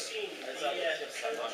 seen the Shuttle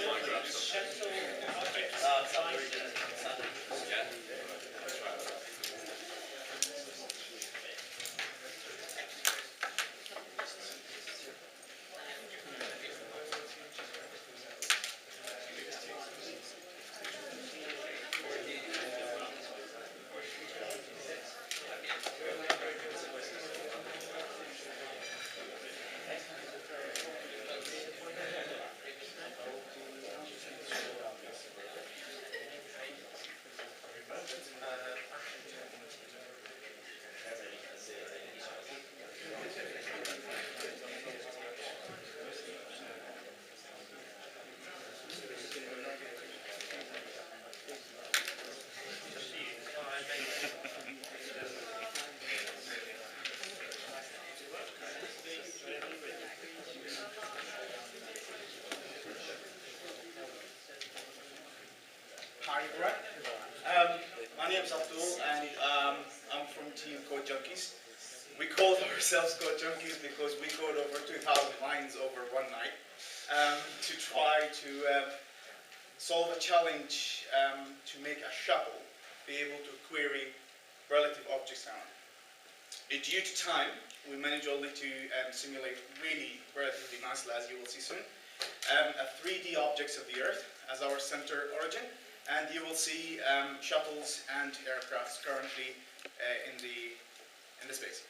Hi everyone. My name is Abdul and I'm from team Code Junkies. We call ourselves Code Junkies because we code over 2,000 lines over one night to try to solve a challenge to make a shuttle be able to query relative objects around. Due to time, we managed only to simulate really relatively nicely, as you will see soon, 3D objects of the Earth as our center origin, and you will see shuttles and aircrafts currently in the space.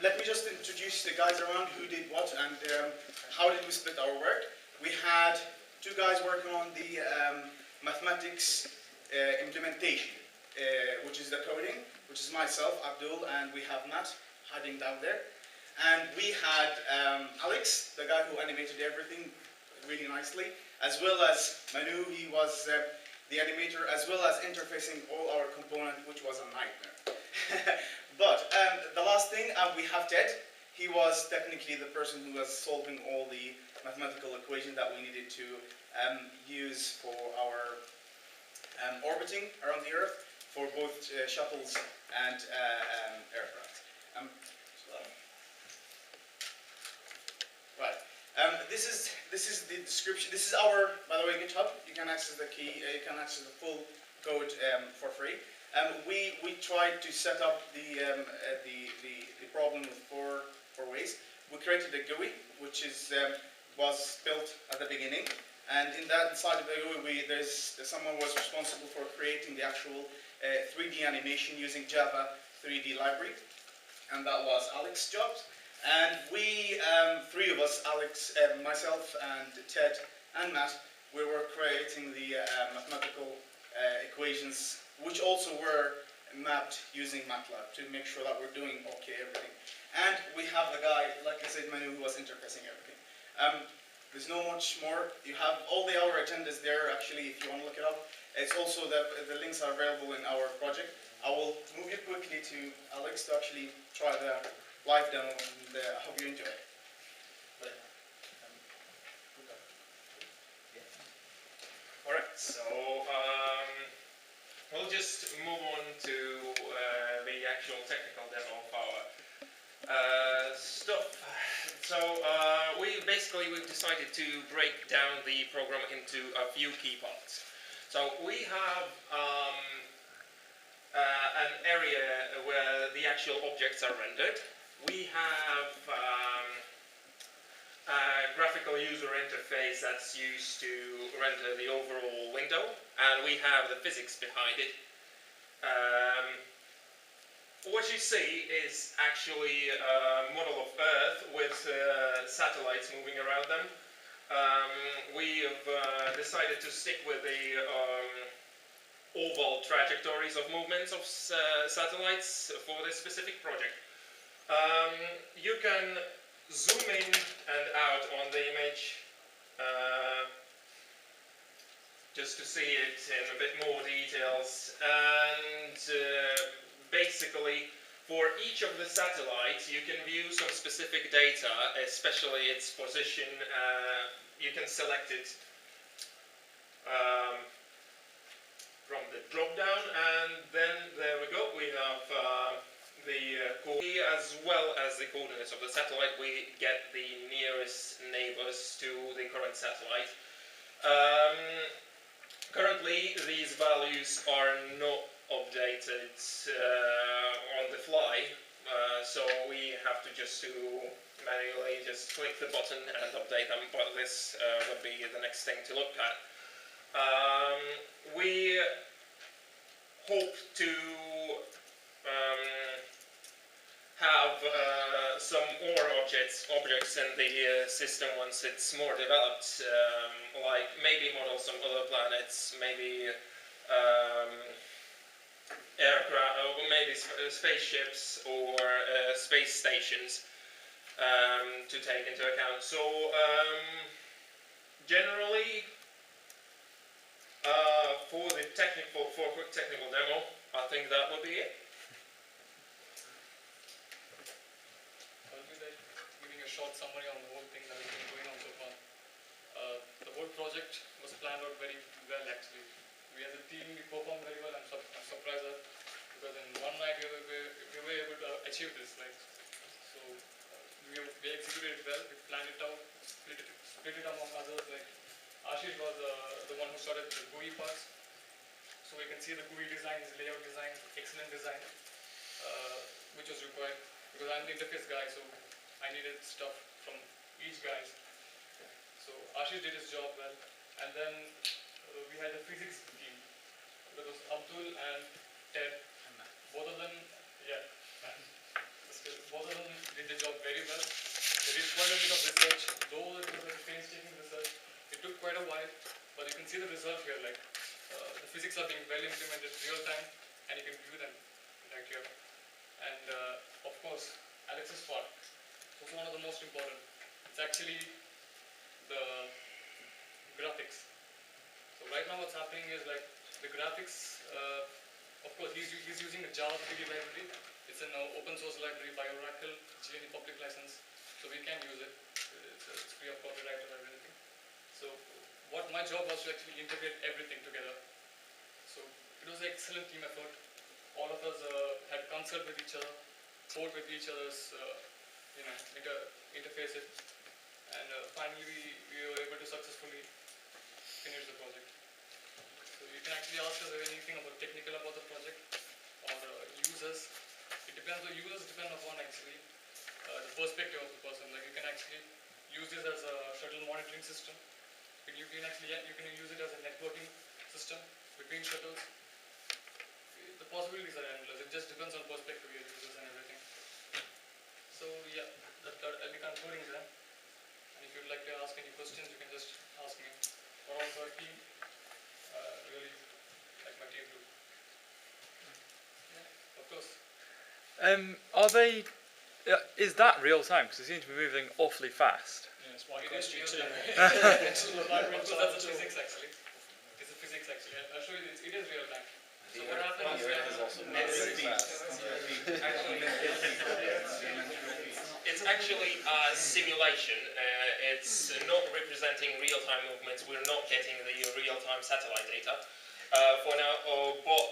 Let me just introduce the guys around who did what and how did we split our work. We had two guys working on the mathematics implementation, which is the coding, which is myself, Abdul, and we have Matt hiding down there. And we had Alex, the guy who animated everything really nicely, as well as Manu, he was the animator, as well as interfacing all our components, which was a nightmare. But the last thing, we have Ted. He was technically the person who was solving all the mathematical equations that we needed to use for our orbiting around the Earth for both shuttles and aircraft. Right. This is the description. This is our, by the way, GitHub. You can access the key. You can access the full code for free. We tried to set up the problem with four ways. We created a GUI, which was built at the beginning, and in that side of the GUI, someone was responsible for creating the actual 3D animation using Java 3D library, and that was Alex's job. And we, three of us, Alex, myself, and Ted, and Matt, we were creating the mathematical equations, which also were mapped using MATLAB to make sure that we're doing okay everything. And we have the guy, like I said, Manu, who was interfacing everything. There's no much more. You have all our agendas there, actually, if you want to look it up. It's also the links are available in our project. I will move you quickly to Alex to actually try the live demo, and I hope you enjoy it. Alright, so we'll just move on to the actual technical demo of our stuff. So we've decided to break down the program into a few key parts. So we have an area where the actual objects are rendered. We have a graphical user interface that's used to render the overall window, and we have the physics behind it. What you see is actually a model of Earth with satellites moving around them. We have decided to stick with the oval trajectories of movements of satellites for this specific project. You can zoom in and out on the image just to see it in a bit more details, and basically for each of the satellites you can view some specific data, especially its position. You can select it from the drop down, and then there we go, we have as well as the coordinates of the satellite, we get the nearest neighbors to the current satellite. Currently, these values are not updated on the fly, so we have to just manually just click the button and update them, but this would be the next thing to look at. We hope to have some more objects in the system once it's more developed, like maybe model some other planets, maybe aircraft, or maybe spaceships or space stations to take into account. So generally, for a quick technical demo, I think that would be it. I'll be like giving a short summary on the whole thing that has been going on so far. The whole project was planned out very well actually. We as a team, we performed very well. I'm surprised that because in one night we were able to achieve this. So we executed it well. We planned it out, split it among others. Like Ashish was the one who started the GUI parts. So we can see the GUI design, his layout design, excellent design, which was required because I'm the interface guy, so I needed stuff from each guy. So Ashish did his job well, and then we had a physics team. That was Abdul and Ted. Both of them, both of them did the job very well. They did quite a bit of research, though it was a painstaking research. It took quite a while, but you can see the result here. Like the physics are being well implemented real time, and you can view them right here. And of course, Alex's part was one of the most important. It's actually the graphics. So right now what's happening is like the graphics, of course he's using a Java 3D library. It's an open source library by Oracle, GNU public license, so we can use it. It's free of copyright or everything. So what my job was to actually integrate everything together. So it was an excellent team effort. All of us had consult with each other, code with each other's, interface it, and finally we were able to successfully finish the project. So you can actually ask us anything about technical about the project or users. It depends. The users depend upon actually the perspective of the person. Like you can actually use this as a shuttle monitoring system. You can use it as a networking system between shuttles. The possibilities are endless. It just depends on perspective of your users and everything. So yeah, I'll be concluding there. And if you'd like to ask any questions, you can just ask me. Or also our team, really like my team too. Yeah, of course. Are they? Is that real time? Because they seem to be moving awfully fast. Yes, one question too. That's a physics actually. It's a physics actually. I'll show you this. It is real time. So what happens it's actually a simulation. It's not representing real-time movements. We're not getting the real-time satellite data for now, but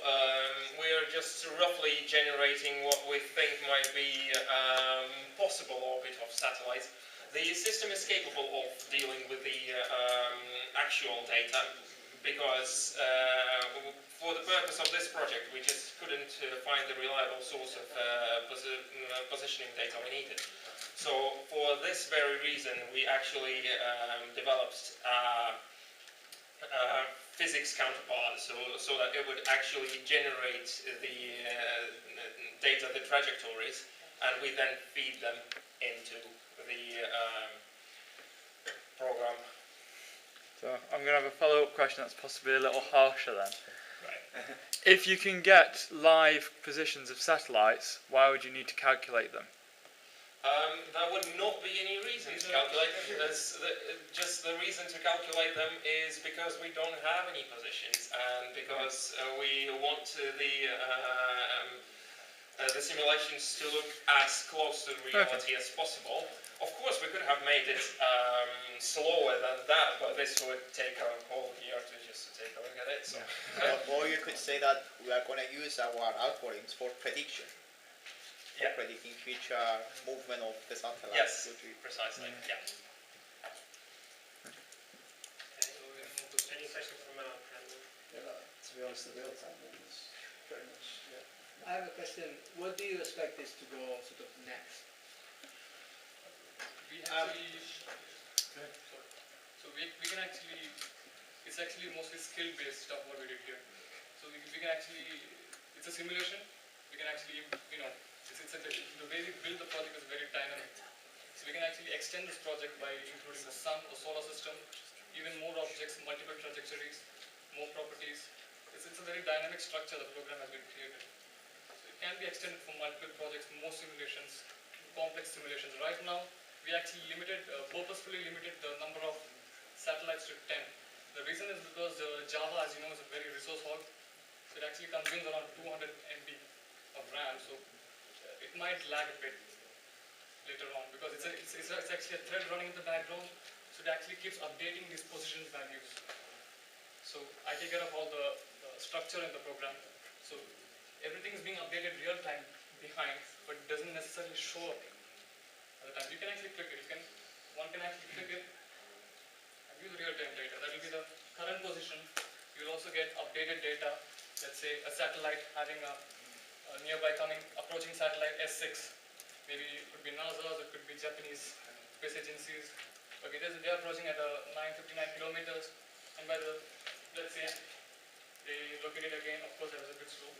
we're just roughly generating what we think might be possible orbit of satellites. The system is capable of dealing with the actual data because for the purpose of this project we just couldn't find the reliable source of positioning data we needed. So for this very reason we actually developed physics counterpart so that it would actually generate the data, the trajectories, and we then feed them into the program. So I'm going to have a follow-up question that's possibly a little harsher then. Right. If you can get live positions of satellites, why would you need to calculate them? There would not be any reason to calculate them. Just the reason to calculate them is because we don't have any positions and because we want the simulations to look as close to reality as possible. Of course, we could have made it slower than that, but this would take a whole year to just take a look at it. So. Or you could say that we are going to use our algorithms for prediction. Yeah. predicting future movement of the satellite. Yes, Would you- precisely. Yeah. Any questions from our panel? To be honest, the real-time one is pretty much, I have a question. What do you expect this to go sort of next? We actually, sorry. So we can actually, it's actually mostly skill-based stuff what we did here. So we can actually, it's a simulation. We can actually, you know, the way we build the project is very dynamic. So we can actually extend this project by including the sun, the solar system, even more objects, multiple trajectories, more properties. It's a very dynamic structure the program has been created. So it can be extended for multiple projects, more simulations, complex simulations. Right now, we actually purposefully limited the number of satellites to 10. The reason is because Java, as you know, is a very resource hog. So it actually consumes around 200 MB of RAM. So it might lag a bit later on because it's actually a thread running in the background. So it actually keeps updating these position values. So I take care of all the structure in the program. So everything is being updated real time behind, but it doesn't necessarily show up at the time. You can actually click it. One can actually click it and view the real time data. That will be the current position. You will also get updated data. Let's say a satellite having a nearby approaching satellite S6. Maybe it could be NASA's, it could be Japanese space agencies. Okay, they are approaching at 959 kilometers, and by the, let's say, they locate it again, of course that is a bit slow.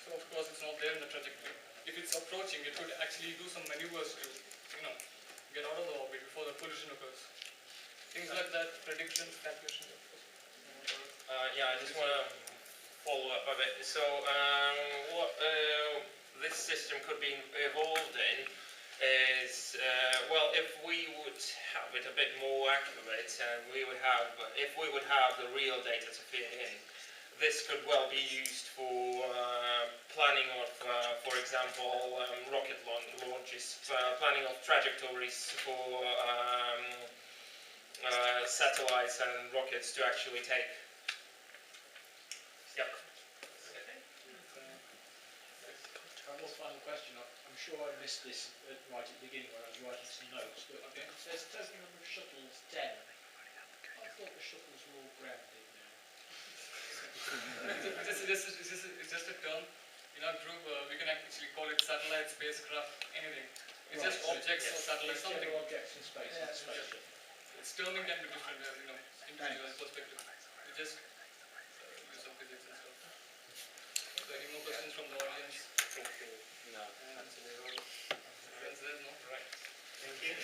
So of course it's not there in the trajectory. If it's approaching, it could actually do some maneuvers to, you know, get out of the orbit before the collision occurs. Things like that, predictions, calculations, of course. Yeah, I just want to follow up a bit. So what this system could be evolved in is, well, if we would have it a bit more accurate and if we would have the real data to fit in, this could well be used for planning of, for example, rocket launches, planning of trajectories for satellites and rockets to actually take. Yep. One final question. I'm sure I missed this right at the beginning when I was writing some notes, but it says total number of shuttles 10. I thought the shuttles were all grounded now. It's just a term. In our group, we can actually call it satellite, spacecraft, anything. It's just objects or satellites, something. They're objects in space, Yeah, not spaceship. Its terming can be different, you know, individual perspective. We just use some physics and stuff. So any more questions from the audience? No. Friends there, no? Right. Thank you.